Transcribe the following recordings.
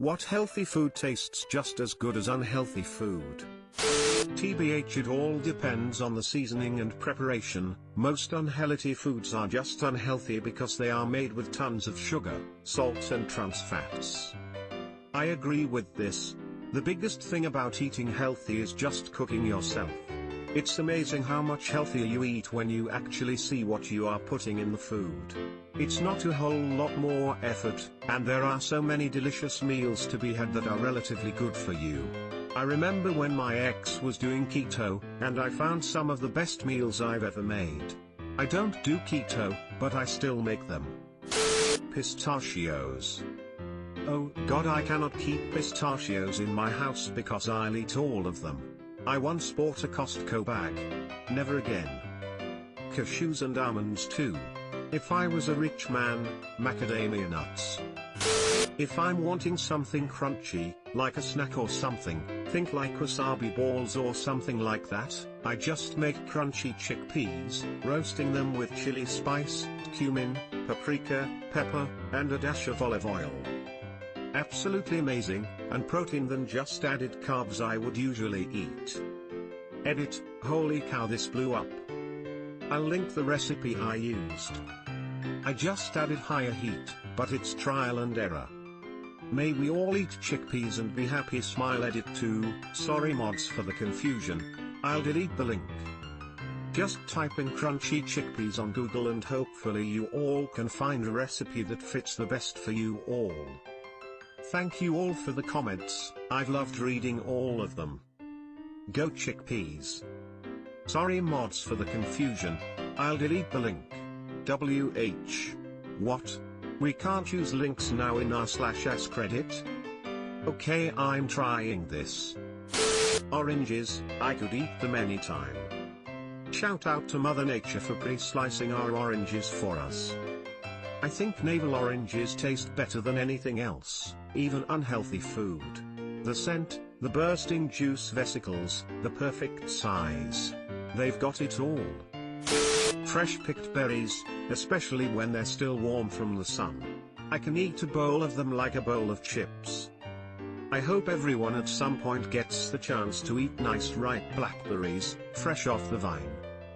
What healthy food tastes just as good as unhealthy food? TBH, it all depends on the seasoning and preparation. Most unhealthy foods are just unhealthy because they are made with tons of sugar, salt and trans fats. I agree with this. The biggest thing about eating healthy is just cooking yourself. It's amazing how much healthier you eat when you actually see what you are putting in the food. It's not a whole lot more effort, and there are so many delicious meals to be had that are relatively good for you. I remember when my ex was doing keto, and I found some of the best meals I've ever made. I don't do keto, but I still make them. Pistachios. Oh God, I cannot keep pistachios in my house because I'll eat all of them. I once bought a Costco bag. Never again. Cashews and almonds too. If I was a rich man, macadamia nuts. If I'm wanting something crunchy, like a snack or something, think like wasabi balls or something like that, I just make crunchy chickpeas, roasting them with chili spice, cumin, paprika, pepper, and a dash of olive oil. Absolutely amazing, and protein than just added carbs I would usually eat. Edit, holy cow, this blew up. I'll link the recipe I used. I just added higher heat, but it's trial and error. May we all eat chickpeas and be happy, smile. Edit too, sorry mods for the confusion. I'll delete the link. Just type in crunchy chickpeas on Google and hopefully you all can find a recipe that fits the best for you all. Thank you all for the comments, I've loved reading all of them. Go chickpeas. Sorry mods for the confusion, I'll delete the link. WH. What? We can't use links now in r/AskReddit? Okay, I'm trying this. Oranges, I could eat them anytime. Shout out to Mother Nature for pre-slicing our oranges for us. I think navel oranges taste better than anything else, even unhealthy food. The scent, the bursting juice vesicles, the perfect size. They've got it all. Fresh picked berries, especially when they're still warm from the sun. I can eat a bowl of them like a bowl of chips. I hope everyone at some point gets the chance to eat nice ripe blackberries, fresh off the vine.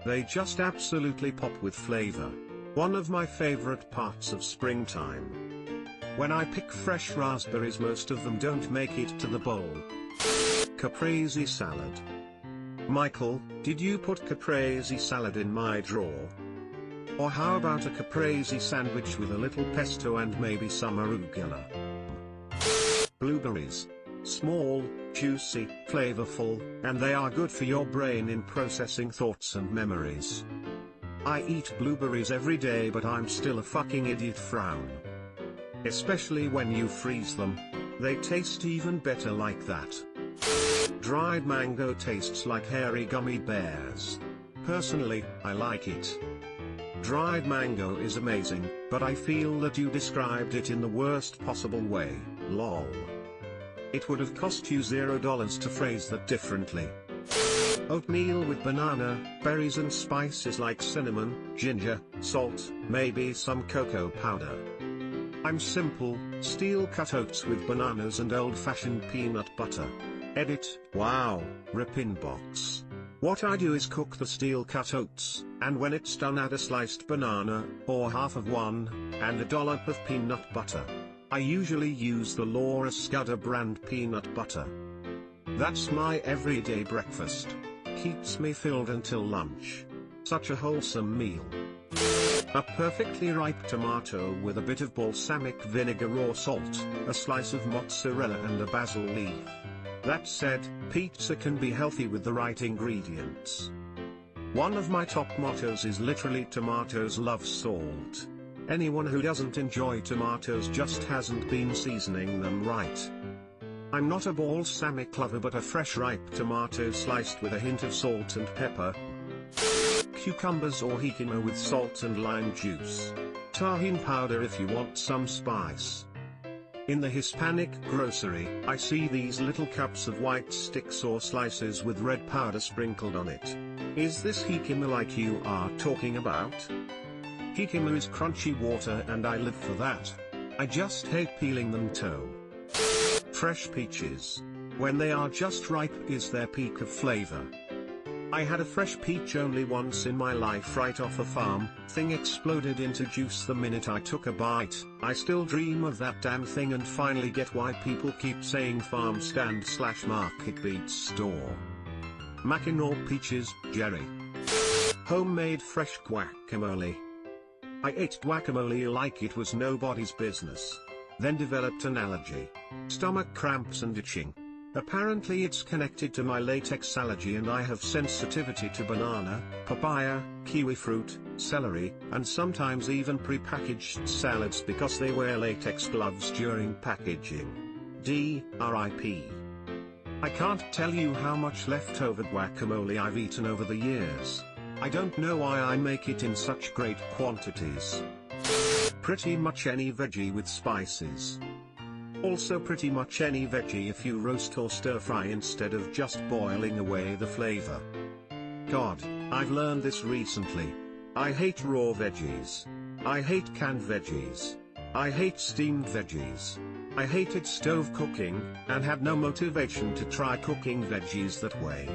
They just absolutely pop with flavor. One of my favorite parts of springtime. When I pick fresh raspberries, most of them don't make it to the bowl. Caprese salad. Michael, did you put caprese salad in my drawer? Or how about a caprese sandwich with a little pesto and maybe some arugula? Blueberries. Small, juicy, flavorful, and they are good for your brain in processing thoughts and memories. I eat blueberries every day, but I'm still a fucking idiot. Frown. Especially when you freeze them. They taste even better like that. Dried mango tastes like hairy gummy bears. Personally, I like it. Dried mango is amazing, but I feel that you described it in the worst possible way, lol. It would have cost you $0 to phrase that differently. Oatmeal with banana, berries and spices like cinnamon, ginger, salt, maybe some cocoa powder. I'm simple, steel cut oats with bananas and old-fashioned peanut butter. Edit, wow, rip inbox. What I do is cook the steel cut oats, and when it's done add a sliced banana, or half of one, and a dollop of peanut butter. I usually use the Laura Scudder brand peanut butter. That's my everyday breakfast. Keeps me filled until lunch. Such a wholesome meal. A perfectly ripe tomato with a bit of balsamic vinegar or salt, a slice of mozzarella and a basil leaf. That said, pizza can be healthy with the right ingredients. One of my top mottos is literally tomatoes love salt. Anyone who doesn't enjoy tomatoes just hasn't been seasoning them right. I'm not a balsamic lover, but a fresh ripe tomato sliced with a hint of salt and pepper. Cucumbers or jicama with salt and lime juice. Tahini powder if you want some spice. In the Hispanic grocery, I see these little cups of white sticks or slices with red powder sprinkled on it. Is this jicama like you are talking about? Jicama is crunchy water and I live for that. I just hate peeling them too. Fresh peaches. When they are just ripe is their peak of flavor. I had a fresh peach only once in my life right off a farm. Thing exploded into juice the minute I took a bite. I still dream of that damn thing and finally get why people keep saying farm stand/market beats store. Mackinac peaches, Jerry. Homemade fresh guacamole. I ate guacamole like it was nobody's business. Then developed an allergy. Stomach cramps and itching. Apparently it's connected to my latex allergy and I have sensitivity to banana, papaya, kiwi fruit, celery, and sometimes even pre-packaged salads because they wear latex gloves during packaging. RIP. I can't tell you how much leftover guacamole I've eaten over the years. I don't know why I make it in such great quantities. Pretty much any veggie with spices. Also pretty much any veggie if you roast or stir fry instead of just boiling away the flavor. God, I've learned this recently. I hate raw veggies. I hate canned veggies. I hate steamed veggies. I hated stove cooking, and had no motivation to try cooking veggies that way.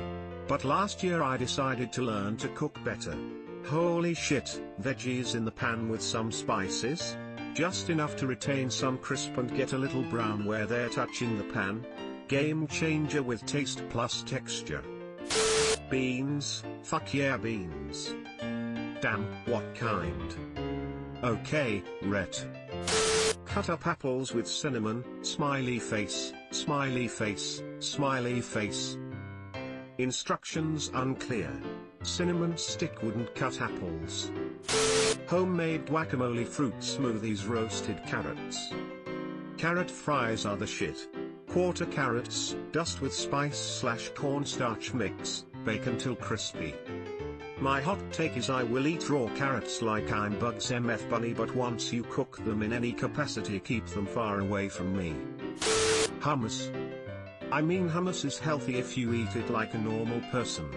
But last year I decided to learn to cook better. Holy shit, veggies in the pan with some spices? Just enough to retain some crisp and get a little brown where they're touching the pan. Game changer with taste plus texture. Beans, fuck yeah beans. Damn, what kind? Okay, Rhett. Cut up apples with cinnamon, smiley face, smiley face, smiley face. Instructions unclear. Cinnamon stick wouldn't cut apples. Homemade guacamole fruit smoothies, roasted carrots. Carrot fries are the shit. Quarter carrots, dust with spice/cornstarch mix, bake until crispy. My hot take is I will eat raw carrots like I'm Bugs MF Bunny, but once you cook them in any capacity keep them far away from me. Hummus. I mean hummus is healthy if you eat it like a normal person.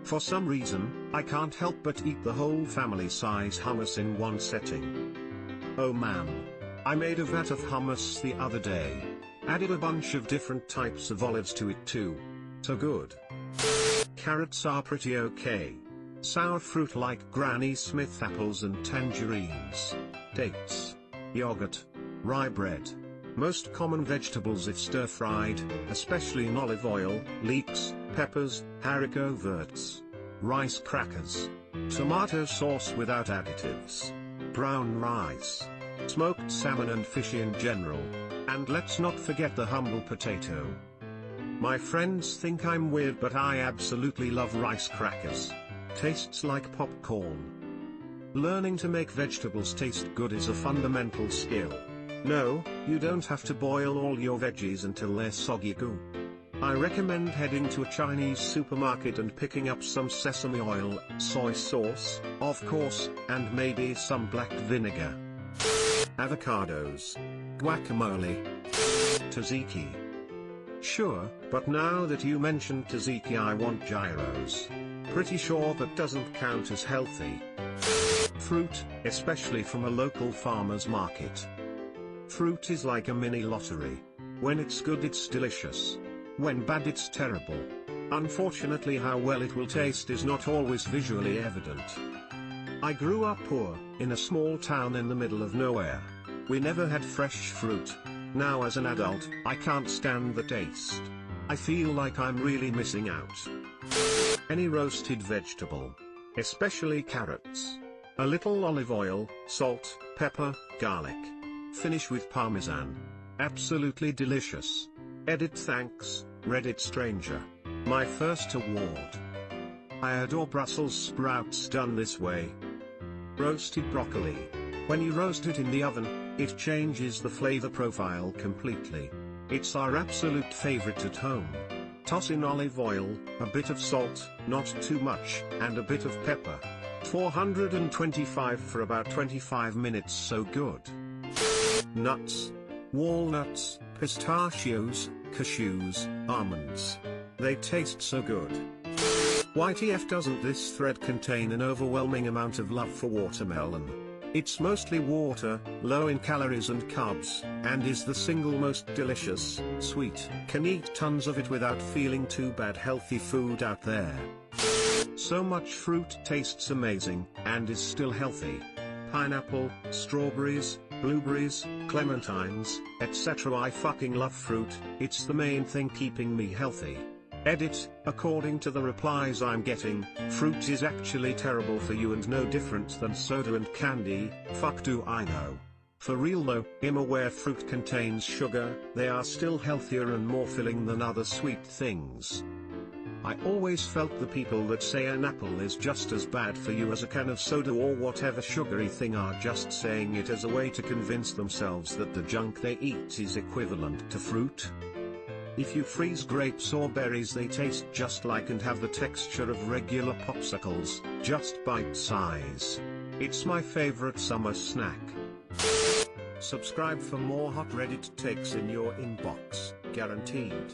For some reason, I can't help but eat the whole family size hummus in one setting. Oh man. I made a vat of hummus the other day. Added a bunch of different types of olives to it too. So good. Carrots are pretty okay. Sour fruit like Granny Smith apples and tangerines. Dates. Yogurt. Rye bread. Most common vegetables if stir-fried, especially in olive oil, leeks, peppers, haricot verts. Rice crackers. Tomato sauce without additives. Brown rice. Smoked salmon and fish in general. And let's not forget the humble potato. My friends think I'm weird, but I absolutely love rice crackers. Tastes like popcorn. Learning to make vegetables taste good is a fundamental skill. No, you don't have to boil all your veggies until they're soggy goo. I recommend heading to a Chinese supermarket and picking up some sesame oil, soy sauce, of course, and maybe some black vinegar. Avocados. Guacamole. Tzatziki. Sure, but now that you mentioned tzatziki I want gyros. Pretty sure that doesn't count as healthy. Fruit, especially from a local farmer's market. Fruit is like a mini lottery. When it's good it's delicious. When bad it's terrible. Unfortunately how well it will taste is not always visually evident. I grew up poor, in a small town in the middle of nowhere. We never had fresh fruit. Now as an adult, I can't stand the taste. I feel like I'm really missing out. Any roasted vegetable. Especially carrots. A little olive oil, salt, pepper, garlic. Finish with parmesan. Absolutely delicious. Edit thanks, Reddit stranger. My first award. I adore Brussels sprouts done this way. Roasted broccoli. When you roast it in the oven, it changes the flavor profile completely. It's our absolute favorite at home. Toss in olive oil, a bit of salt, not too much, and a bit of pepper. 425 for about 25 minutes, so good. Nuts. Walnuts, pistachios, cashews, almonds. They taste so good. YTF doesn't this thread contain an overwhelming amount of love for watermelon? It's mostly water, low in calories and carbs, and is the single most delicious, sweet. Can eat tons of it without feeling too bad. Healthy food out there. So much fruit tastes amazing, and is still healthy. Pineapple, strawberries, blueberries, clementines, etc. I fucking love fruit, it's the main thing keeping me healthy. Edit, according to the replies I'm getting, fruit is actually terrible for you and no different than soda and candy. Fuck do I know. For real though, I'm aware fruit contains sugar, they are still healthier and more filling than other sweet things. I always felt the people that say an apple is just as bad for you as a can of soda or whatever sugary thing are just saying it as a way to convince themselves that the junk they eat is equivalent to fruit. If you freeze grapes or berries, they taste just like and have the texture of regular popsicles, just bite size. It's my favorite summer snack. Subscribe for more hot Reddit takes in your inbox, guaranteed.